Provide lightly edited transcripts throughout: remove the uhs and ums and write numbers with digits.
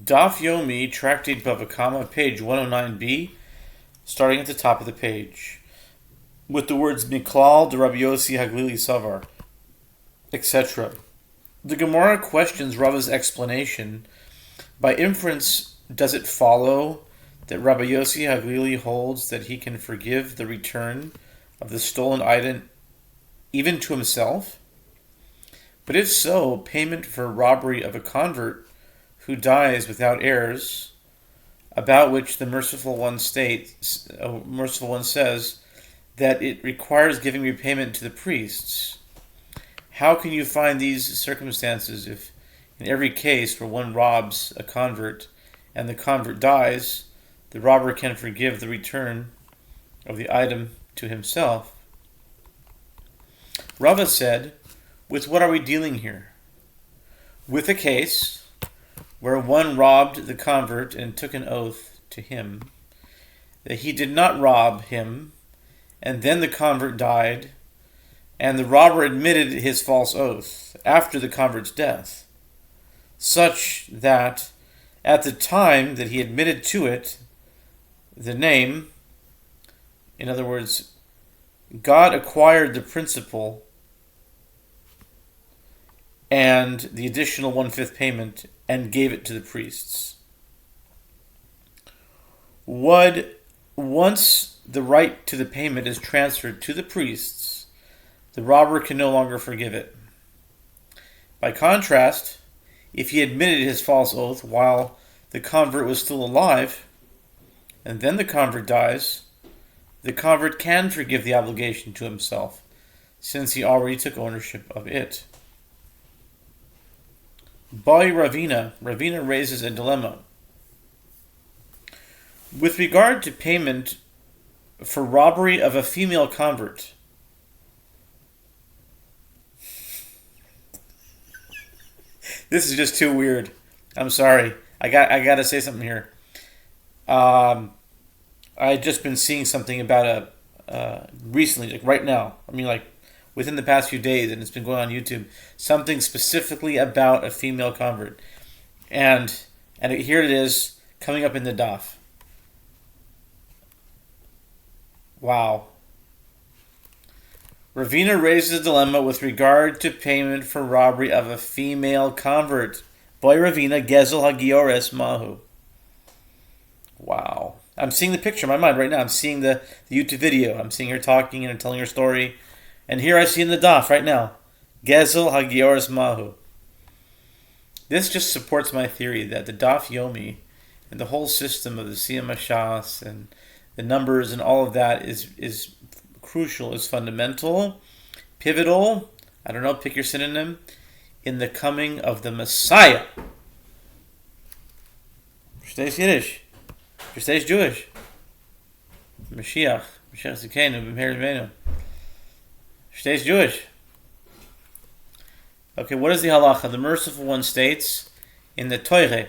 Daf Yomi, Tractate Bava, page 109b, starting at the top of the page, with the words Miklal de Rabbi Yossi Haglili Savar, etc. The Gemara questions Rava's explanation. By inference, does it follow that Rabbi Yossi Haglili holds that he can forgive the return of the stolen item even to himself? But if so, payment for robbery of a convert who dies without heirs, about which the merciful one says that it requires giving repayment to the priests. How can you find these circumstances if in every case where one robs a convert and the convert dies, the robber can forgive the return of the item to himself? Rava said, with what are we dealing here? With a case where one robbed the convert and took an oath to him that he did not rob him, and then the convert died, and the robber admitted his false oath after the convert's death, such that at the time that he admitted to it, the name, in other words, God acquired the principal and the additional 1/5 payment and gave it to the priests. Once the right to the payment is transferred to the priests, the robber can no longer forgive it. By contrast, if he admitted his false oath while the convert was still alive, and then the convert dies, the convert can forgive the obligation to himself, since he already took ownership of it. Ravina raises a dilemma. With regard to payment for robbery of a female convert, this is just too weird. I'm sorry. I got to say something here. I had just been seeing something about recently, like right now. I mean, like within the past few days, and it's been going on YouTube. Something specifically about a female convert, and here it is coming up in the Daf. Wow. Ravina raises a dilemma with regard to payment for robbery of a female convert. Boy Ravina, Gezel Hagiores Mahu. Wow. I'm seeing the picture in my mind right now. I'm seeing the YouTube video. I'm seeing her talking and telling her story. And here I see in the Daf right now. Gezel Hagiores Mahu. This just supports my theory that the Daf Yomi and the whole system of the Siyam Hashas and the numbers and all of that is crucial, is fundamental, pivotal, I don't know, pick your synonym, in the coming of the Messiah. Verstehst Yiddish? Verstehst Jewish? Mashiach Zikenu B'Meir Zmeinu. Verstehst Jewish? Okay, what is the halacha? The merciful one states in the Torah,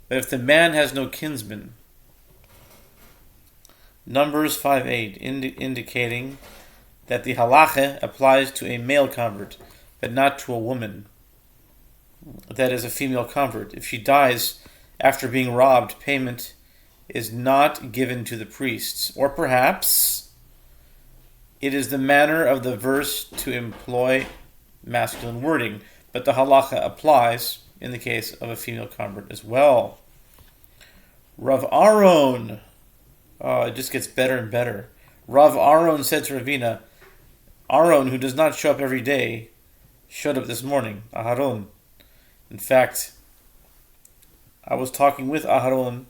but if the man has no kinsman, Numbers 5:8, indicating that the halacha applies to a male convert, but not to a woman. That is a female convert. If she dies after being robbed, payment is not given to the priests. Or perhaps it is the manner of the verse to employ masculine wording, but the halacha applies in the case of a female convert as well. Rav Aaron, it just gets better and better. Rav Aaron said to Ravina, Aaron, who does not show up every day, showed up this morning. Aharon. In fact, I was talking with Aharon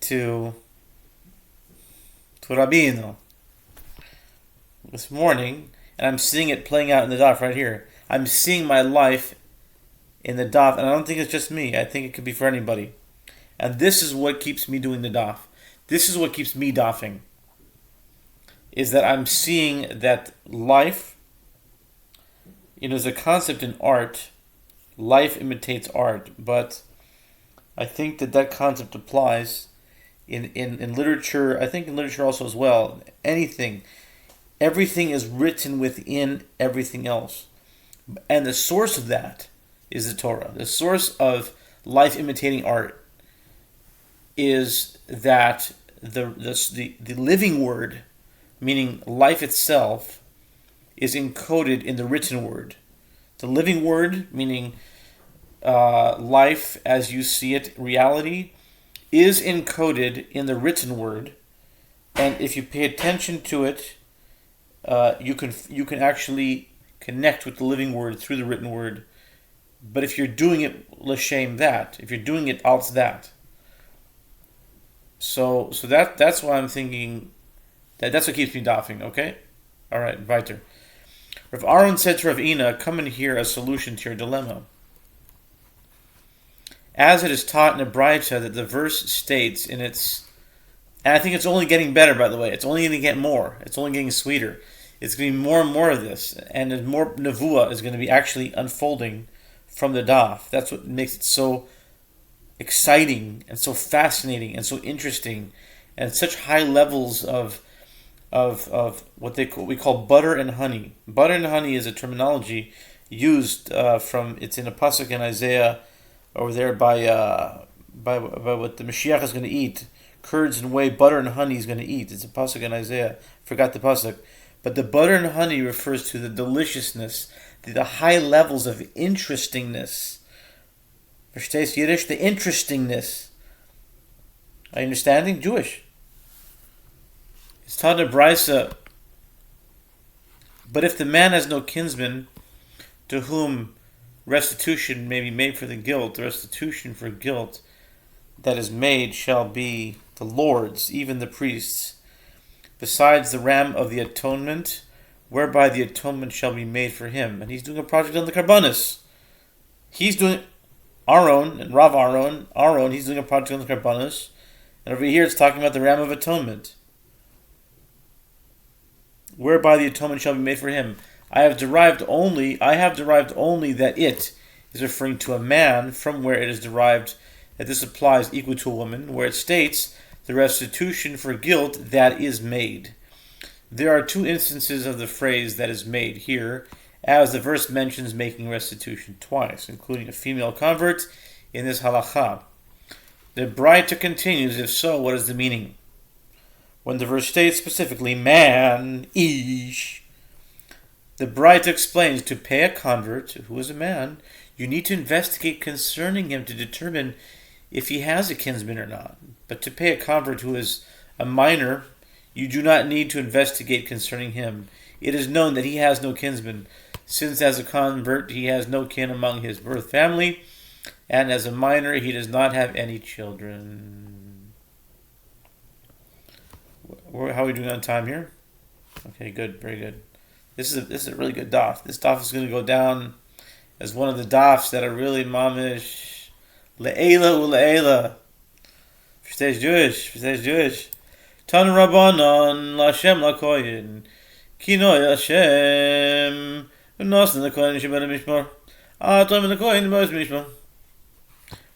to Rabino this morning, and I'm seeing it playing out in the Daf right here. I'm seeing my life in the Daf, and I don't think it's just me. I think it could be for anybody. And this is what keeps me doing the Daf. This is what keeps me dafing, is that I'm seeing that life, there's a concept in art, life imitates art, but I think that concept applies in literature, I think in literature also as well. Everything is written within everything else. And the source of that is the Torah. The source of life imitating art is that the living word, meaning life itself, is encoded in the written word. The living word, meaning life as you see it, reality, is encoded in the written word, and if you pay attention to it, you can actually connect with the living word through the written word. But if you're doing it l'shem that, if you're doing it als that, so that's why I'm thinking that's what keeps me dafing. Okay, all right, weiter. Rav Aaron said to Rav Ina, "Come and hear a solution to your dilemma." As it is taught in a Braita that the verse states in its, and I think it's only getting better, by the way. It's only going to get more. It's only getting sweeter. It's going to be more and more of this, and more nevuah is going to be actually unfolding from the daf. That's what makes it so exciting and so fascinating and so interesting, and such high levels of what we call butter and honey. Butter and honey is a terminology used from, it's in a pasuk in Isaiah over there by what the Mashiach is going to eat. Curds and whey, butter and honey is going to eat. It's a pasuk in Isaiah. Forgot the pasuk. But the butter and honey refers to the deliciousness, the high levels of interestingness. Verstehst Yiddish? The interestingness. Are you understanding? Jewish. It's taught in Brisa. But if the man has no kinsman to whom restitution may be made for the guilt, the restitution for guilt that is made shall be the Lord's, even the priest's, besides the ram of the atonement, whereby the atonement shall be made for him. And he's doing a project on the Karbanis. He's doing Aaron, and Rav Aaron, he's doing a project on the Karbanis. And over here it's talking about the ram of atonement, whereby the atonement shall be made for him. I have derived only that it is referring to a man, from where it is derived that this applies equal to a woman, where it states the restitution for guilt that is made. There are two instances of the phrase that is made here, as the verse mentions making restitution twice, including a female convert in this halacha. The Braita continues, if so, what is the meaning? When the verse states specifically, man, ish, the Braita explains, to pay a convert, who is a man, you need to investigate concerning him to determine if he has a kinsman or not. But to pay a convert who is a minor, you do not need to investigate concerning him. It is known that he has no kinsman, since as a convert he has no kin among his birth family, and as a minor he does not have any children. How are we doing on time here? Okay, good, very good. This is a really good daf. This daf is going to go down as one of the dafs that are really mamish le'ela u'le'ela. Verstehst Jewish. Tan Rabbanon Lashem Lakoyin Kino Hashem V'nosn Lakoyin Shebel Mishmor Atom Lakoyin B'os Mishmor.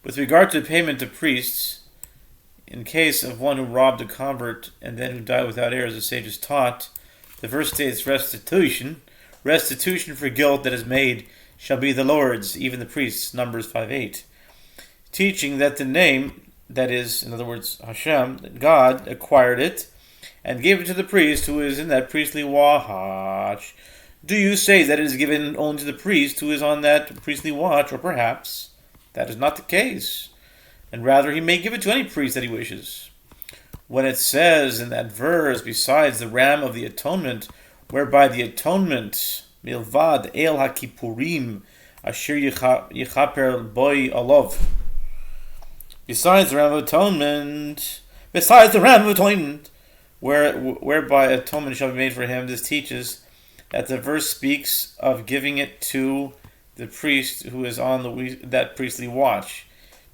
With regard to the payment to priests, in case of one who robbed a convert and then who died without heirs, the sages taught, the verse states restitution for guilt that is made shall be the Lord's, even the priests, Numbers 5:8, teaching that the name, that is, in other words, Hashem, God, acquired it and gave it to the priest who is in that priestly watch. Do you say that it is given only to the priest who is on that priestly watch, or perhaps that is not the case, and rather he may give it to any priest that he wishes? When it says in that verse, besides the ram of the atonement, whereby the atonement, milvad el hakipurim, asher yichaper boy alov, besides the ram of atonement, whereby atonement shall be made for him, this teaches that the verse speaks of giving it to the priest who is on that priestly watch.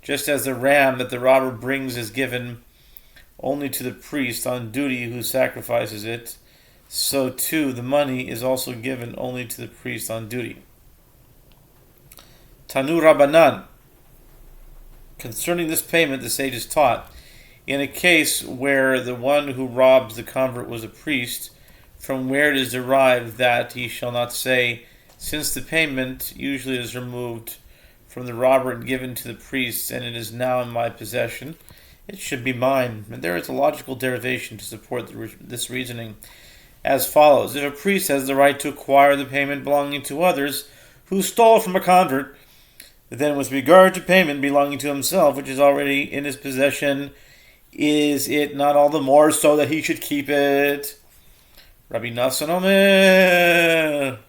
Just as the ram that the robber brings is given only to the priest on duty who sacrifices it, so too the money is also given only to the priest on duty. Tanu Rabbanan. Concerning this payment, the sages taught, in a case where the one who robs the convert was a priest, from where it is derived that he shall not say, since the payment usually is removed from the robber and given to the priests, and it is now in my possession, it should be mine. And there is a logical derivation to support this reasoning as follows. If a priest has the right to acquire the payment belonging to others who stole from a convert, then with regard to payment belonging to himself, which is already in his possession, is it not all the more so that he should keep it? Rabbi Nassan Omer.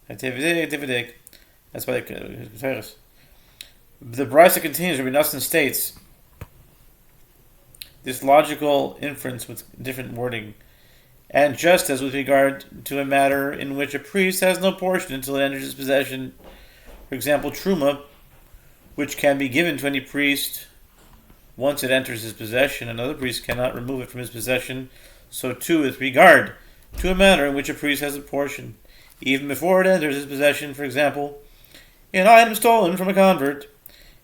That's why the Brisa continues. Rabbi Nassan states this logical inference with different wording. And just as with regard to a matter in which a priest has no portion until it enters his possession, for example, Truma, which can be given to any priest once it enters his possession, another priest cannot remove it from his possession, so too with regard to a matter in which a priest has a portion, even before it enters his possession, for example, an item stolen from a convert,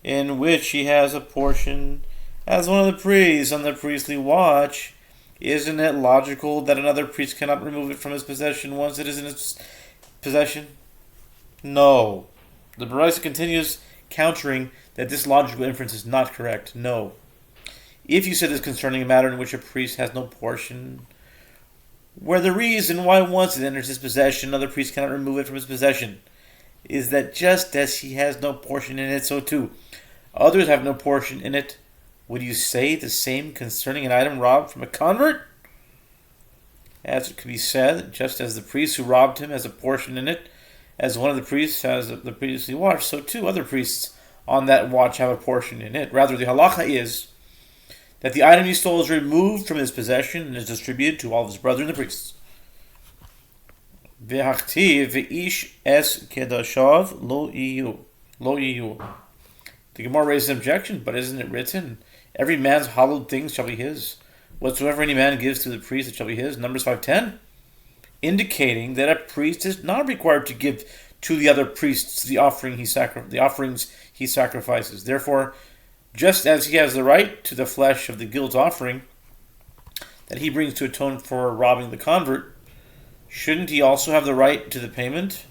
in which he has a portion as one of the priests on the priestly watch. Isn't it logical that another priest cannot remove it from his possession once it is in his possession? No. The Brisa continues countering that this logical inference is not correct. No. If you said this concerning a matter in which a priest has no portion, where the reason why once it enters his possession, another priest cannot remove it from his possession, is that just as he has no portion in it, so too others have no portion in it, would you say the same concerning an item robbed from a convert? As it could be said, just as the priest who robbed him has a portion in it, as one of the priests has the priestly watch, so too other priests on that watch have a portion in it. Rather, the halacha is that the item he stole is removed from his possession and is distributed to all of his brethren, the priests. V'hachtiv v'ish es kedashav lo iyu. The Gemara raises an objection, but isn't it written, every man's hallowed things shall be his. Whatsoever any man gives to the priest, it shall be his. Numbers 5:10, indicating that a priest is not required to give to the other priests the offerings he sacrifices. Therefore, just as he has the right to the flesh of the guilt offering that he brings to atone for robbing the convert, shouldn't he also have the right to the payment?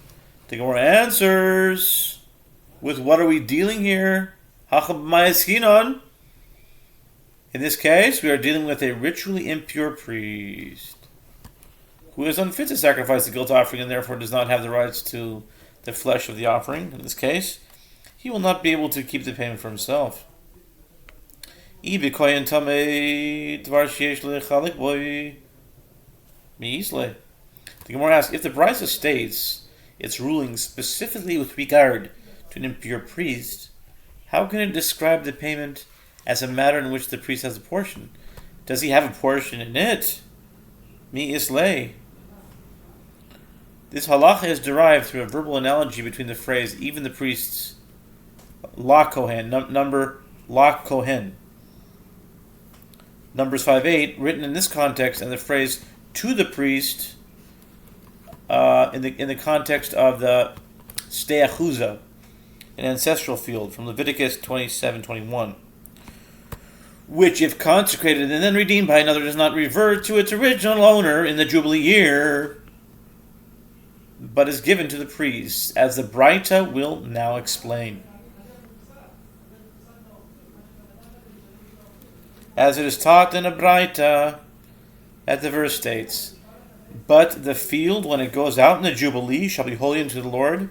The Gemara answers, with what are we dealing here? In this case, we are dealing with a ritually impure priest who is unfit to sacrifice the guilt offering and therefore does not have the rights to the flesh of the offering. In this case, he will not be able to keep the payment for himself. The Gemara asks, if the Brisa states its ruling specifically with regard to an impure priest, how can it describe the payment as a matter in which the priest has a portion? Does he have a portion in it? Mi islay. This halacha is derived through a verbal analogy between the phrase even the priests, la kohen, number la kohen, Numbers 5:8, written in this context, and the phrase to the priest in the context of the steachuza, an ancestral field from Leviticus 27:21, which, if consecrated and then redeemed by another, does not revert to its original owner in the Jubilee year, but is given to the priest, as the Braita will now explain. As it is taught in a Braita, as the verse states, but the field, when it goes out in the Jubilee, shall be holy unto the Lord,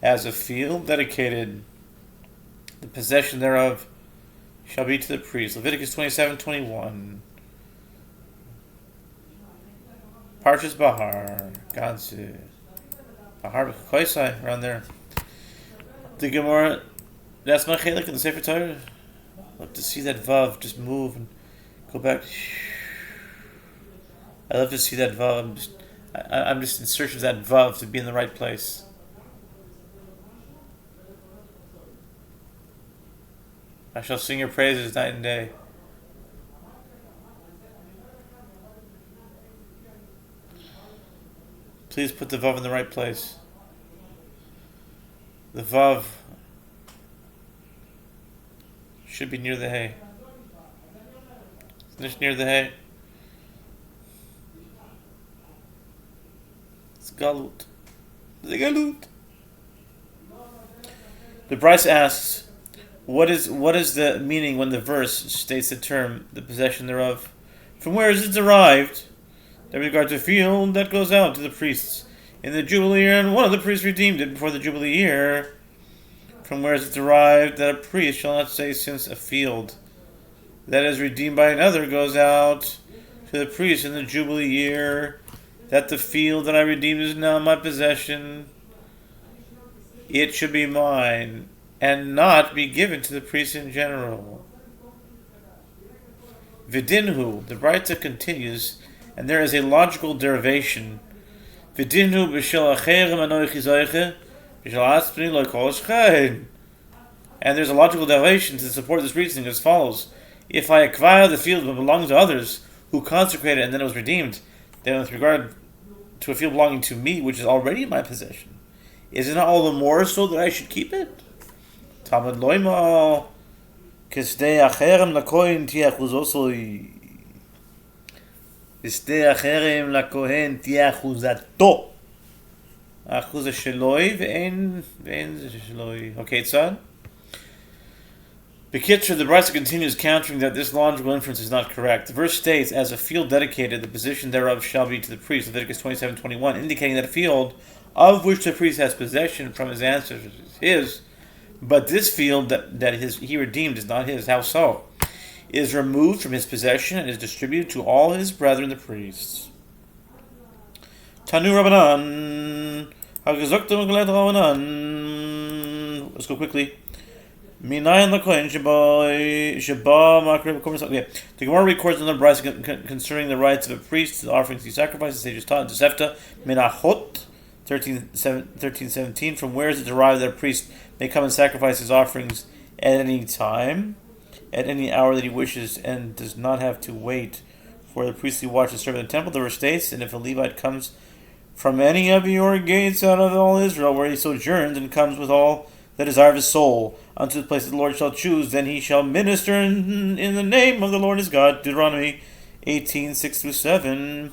as a field dedicated. The possession thereof shall be to the priest. Leviticus 27:21. Parshas Bahar. Gansu. Bahar Koisai, around there. The Gemara, that's my chelik in the Sefer Torah. I love to see that Vav just move and go back. I love to see that Vav. I'm just in search of that Vav to be in the right place. I shall sing your praises night and day. Please put the Vav in the right place. The Vav should be near the hay. Just near the hay. It's galut. The galut. The Bryce asks, what is the meaning when the verse states the term, the possession thereof? From where is it derived? In regard to field that goes out to the priests in the Jubilee year, and one of the priests redeemed it before the Jubilee year. From where is it derived that a priest shall not say, since a field that is redeemed by another goes out to the priest in the Jubilee year, that the field that I redeemed is now my possession, it should be mine, and not be given to the priest in general. Vidinhu, the Braita continues, and there is a logical derivation. Vidinhu b'shel acherem anochi zoiche, b'shel atzpni lo kol shchain. And there's a logical derivation to support this reasoning as follows. If I acquire the field that belongs to others, who consecrated it and then it was redeemed, then with regard to a field belonging to me, which is already my possession, is it not all the more so that I should keep it? Talmud loima kesdei acherem lakohen tiachuzosoi. Kesdei acherem lakohen tiachuzato. Achuz sheloi ve'en sheloi. Okay, son. Bekitzer, the Brisa continues countering that this logical inference is not correct. The verse states, as a field dedicated, the position thereof shall be to the priest, Leviticus 27:21, indicating that a field of which the priest has possession from his ancestors is his, but this field that he redeemed is not his. How so? It is removed from his possession and is distributed to all his brethren, the priests. Tanu Rabbanan. Let's go quickly. The Gemara records in the Brisa concerning the rights of a priest, the offerings he sacrifices, sages taught in Tosefta, Menachot 13:17. From where is it derived that a priest may come and sacrifice his offerings at any time, at any hour that he wishes, and does not have to wait for the priestly watch to serve in the temple? The verse states, and if a Levite comes from any of your gates out of all Israel, where he sojourns, and comes with all the desire of his soul unto the place that the Lord shall choose, then he shall minister in the name of the Lord his God. Deuteronomy 18:6-7.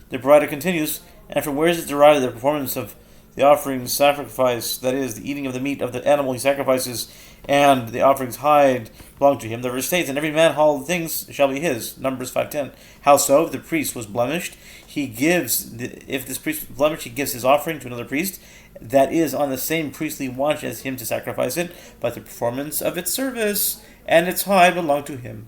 The Baraita continues, and from where is it derived the performance of the offerings sacrifice, that is, the eating of the meat of the animal he sacrifices, and the offerings hide belong to him? The verse states, and every man all things shall be his. Numbers 5:10. How so? If the priest was blemished, if this priest was blemished, he gives his offering to another priest that is on the same priestly watch as him to sacrifice it, but the performance of its service and its hide belong to him.